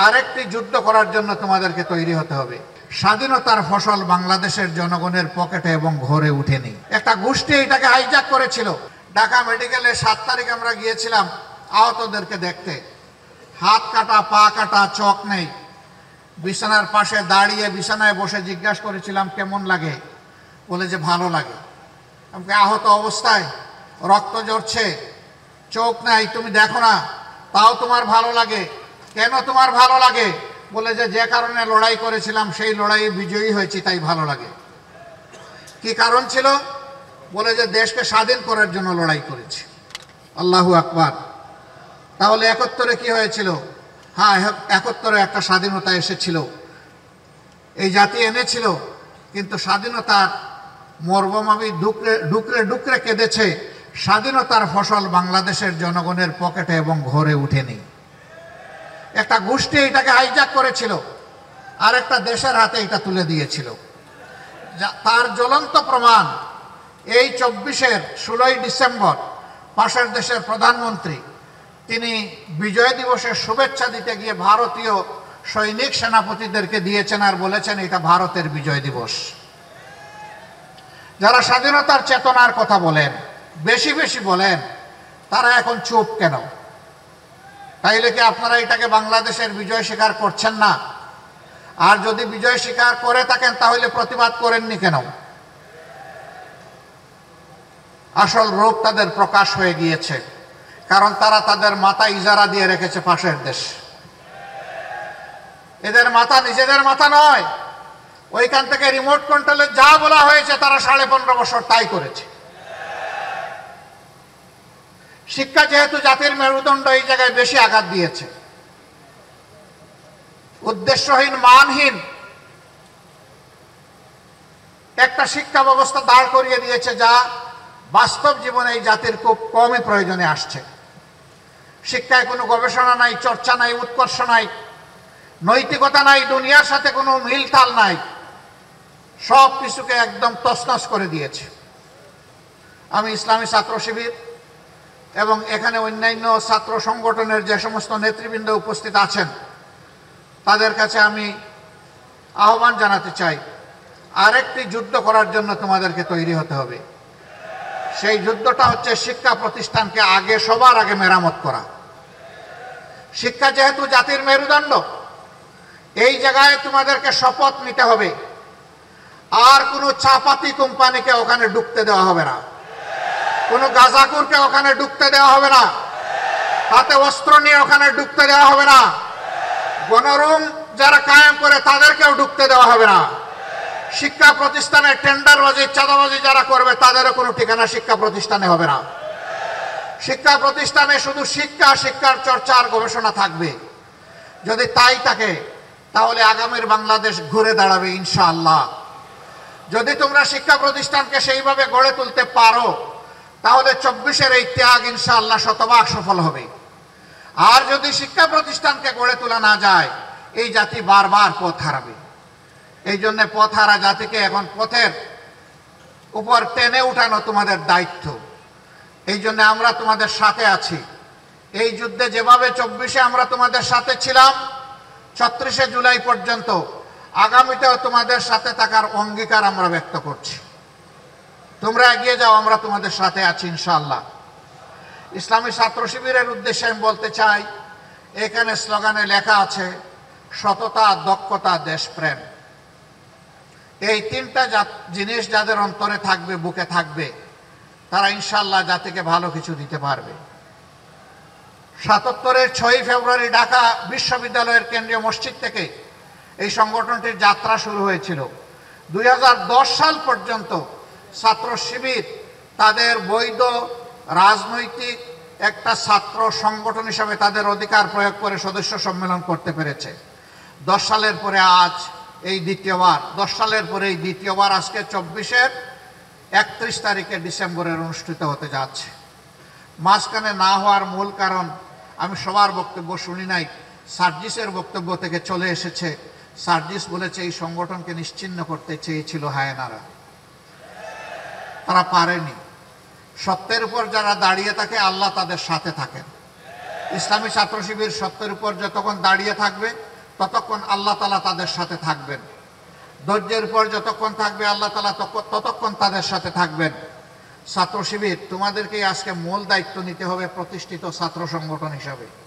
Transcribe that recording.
আরেকটি যুদ্ধ করার জন্য তোমাদেরকে তৈরি হতে হবে। স্বাধীনতার ফসল বাংলাদেশের জনগণের পকেটে এবং ঘরে উঠেনি। একটা গোষ্ঠী এটাকে হাইজ্যাক করেছিল। ঢাকা মেডিকেলে 7 তারিখ আমরা গিয়েছিলাম আহতদেরকে দেখতে। হাত কাটা, পা কাটা, চোখ নেই। বিছানার পাশে দাঁড়িয়ে বিছানায় বসে জিজ্ঞাসা করেছিলাম কেমন লাগে, বলে যে ভালো লাগে। আমাকে আহত অবস্থায় রক্ত ঝরছে, চোখ নাই, তুমি দেখো না, তাও তোমার ভালো লাগে। কেন তোমার ভালো লাগে? বলে যে কারণে লড়াই করেছিলাম সেই লড়াইয়ে বিজয়ী হয়েছি তাই ভালো লাগে। কি কারণ ছিল? বলে যে দেশকে স্বাধীন করার জন্য লড়াই করেছি। আল্লাহু আকবার। তাহলে 71-এ কি হয়েছিল? হ্যাঁ, 71-এ একটা স্বাধীনতা এসেছিল, এই জাতি এনেছিল, কিন্তু স্বাধীনতার মর্মভাবে ডুকরে ডুকরে কেঁদেছে। স্বাধীনতার ফসল বাংলাদেশের জনগণের পকেটে এবং ঘরে উঠেনি। একটা গোষ্ঠী এটাকে হাইজ্যাক করেছিল, আর একটা দেশের হাতে এটা তুলে দিয়েছিল। তার জ্বলন্ত প্রমাণ এই 16 ডিসেম্বর পাশের দেশের প্রধানমন্ত্রী তিনি বিজয় দিবসের শুভেচ্ছা দিতে গিয়ে ভারতীয় সৈনিক সেনাপতিদেরকে দিয়েছেন আর বলেছেন এটা ভারতের বিজয় দিবস। যারা স্বাধীনতার চেতনার কথা বলেন, বেশি বেশি বলেন, তারা এখন চুপ কেন? তাইলে কি আপনারা এটাকে বাংলাদেশের বিজয় স্বীকার করছেন না? আর যদি বিজয় স্বীকার করে থাকেন তাহলে প্রতিবাদ করেননি কেন? আসল রূপ তাদের প্রকাশ হয়ে গিয়েছে, কারণ তারা তাদের মাথা ইজারা দিয়ে রেখেছে পাশের দেশ। এদের মাথা নিজেদের মাথা নয়, ওইখান থেকে রিমোট কন্ট্রোলে যা বলা হয়েছে তারা 15.5 বছর তাই করেছে। শিক্ষা যেহেতু জাতির মেরুদণ্ড, এই জায়গায় বেশি আঘাত দিয়েছে। উদ্দেশ্যহীন, মানহীন একটা শিক্ষা ব্যবস্থা দাঁড় করিয়ে দিয়েছে, যা বাস্তব জীবনে এই জাতির খুব কমই প্রয়োজনে আসছে। শিক্ষায় কোনো গবেষণা নাই, চর্চা নাই, উৎকর্ষ নাই, নৈতিকতা নাই, দুনিয়ার সাথে কোনো মিলতাল নাই, সব কিছুকে একদম তছনছ করে দিয়েছে। আমি ইসলামী ছাত্র শিবির এবং এখানে অন্যান্য ছাত্র সংগঠনের যে সমস্ত নেতৃবৃন্দ উপস্থিত আছেন তাদের কাছে আমি আহ্বান জানাতে চাই, আরেকটি যুদ্ধ করার জন্য তোমাদেরকে তৈরি হতে হবে। সেই যুদ্ধটা হচ্ছে শিক্ষা প্রতিষ্ঠানকে সবার আগে মেরামত করা। শিক্ষা যেহেতু জাতির মেরুদণ্ড, এই জায়গায় তোমাদেরকে শপথ নিতে হবে, আর কোনো চাপাতি কোম্পানিকে ওখানে ঢুকতে দেওয়া হবে না, কোনো গাঁজাখুরকে ওখানে ঢুকতে দেওয়া হবে না, হাতে অস্ত্র নিয়ে ওখানে ঢুকতে দেওয়া হবে না, গণরুম যারা কায়েম করে তাদেরকেও ঢুকতে দেওয়া হবে না। শিক্ষা প্রতিষ্ঠানে টেন্ডারবাজি, চাঁদাবাজি যারা করবে তাদেরও কোনো ঠিকানা শিক্ষা প্রতিষ্ঠানে হবে না। শিক্ষা প্রতিষ্ঠানে শুধু শিক্ষা, শিক্ষার চর্চা আর গবেষণা থাকবে। যদি তাই থাকে তাহলে আগামীর বাংলাদেশ ঘুরে দাঁড়াবে ইনশাআল্লাহ। যদি তোমরা শিক্ষা প্রতিষ্ঠানকে সেইভাবে গড়ে তুলতে পারো তাহলে 24-এর এই ত্যাগ ইনশাআল্লাহ শতভাগ সফল হবে। আর যদি শিক্ষা প্রতিষ্ঠানকে গড়ে তোলা না যায় এই জাতি বারবার পথ হারাবে। এই জন্য পথ হারা জাতিকে এখন পথের উপর টেনে উঠানো তোমাদের দায়িত্ব। এই জন্য আমরা তোমাদের সাথে আছি। এই যুদ্ধে যেভাবে 24-এ আমরা তোমাদের সাথে ছিলাম, 36শে জুলাই পর্যন্ত আগামীতেও তোমাদের সাথে থাকার অঙ্গীকার আমরা ব্যক্ত করছি। তোমরা এগিয়ে যাও, আমরা তোমাদের সাথে আছি ইনশাআল্লাহ। ইসলামী ছাত্র শিবিরের উদ্দেশ্যে আমি বলতে চাই, এখানে স্লোগানে লেখা আছে সততা, দক্ষতা, দেশপ্রেম। এই তিনটা জিনিস যাদের অন্তরে থাকবে, বুকে থাকবে, তারা ইনশাআল্লাহ জাতিকে ভালো কিছু দিতে পারবে। 77-এর 6ই ফেব্রুয়ারি ঢাকা বিশ্ববিদ্যালয়ের কেন্দ্রীয় মসজিদ থেকে এই সংগঠনটির যাত্রা শুরু হয়েছিল। 2010 সাল পর্যন্ত ছাত্র শিবির তাদের বৈধ রাজনৈতিক একটা ছাত্র সংগঠন হিসাবে তাদের অধিকার প্রয়োগ করে সদস্য সম্মেলন করতে পেরেছে। 10 সালের পরে আজ এই দ্বিতীয়বার, 10 সালের পরে এই দ্বিতীয়বার আজকে 24-এর 31 তারিখে ডিসেম্বরের অনুষ্ঠিত হতে যাচ্ছে। মাঝখানে না হওয়ার মূল কারণ আমি সবার বক্তব্য শুনি নাই, সার্জিসের বক্তব্য থেকে চলে এসেছে। সার্জিস বলেছে এই সংগঠনকে নিশ্চিহ্ন করতে চেয়েছিল হায়নারা, তারা পারেনি। সত্যের উপর যারা দাঁড়িয়ে থাকে আল্লাহ তাদের সাথে থাকেন। ইসলামী ছাত্র শিবির সত্যের উপর যতক্ষণ দাঁড়িয়ে থাকবে ততক্ষণ আল্লাহ তাআলা তাদের সাথে থাকবেন। ধৈর্যের উপর যতক্ষণ থাকবে আল্লাহ তাআলা ততক্ষণ তাদের সাথে থাকবেন। ছাত্র শিবির তোমাদেরকেই আজকে মূল দায়িত্ব নিতে হবে প্রতিষ্ঠিত ছাত্র সংগঠন হিসাবে।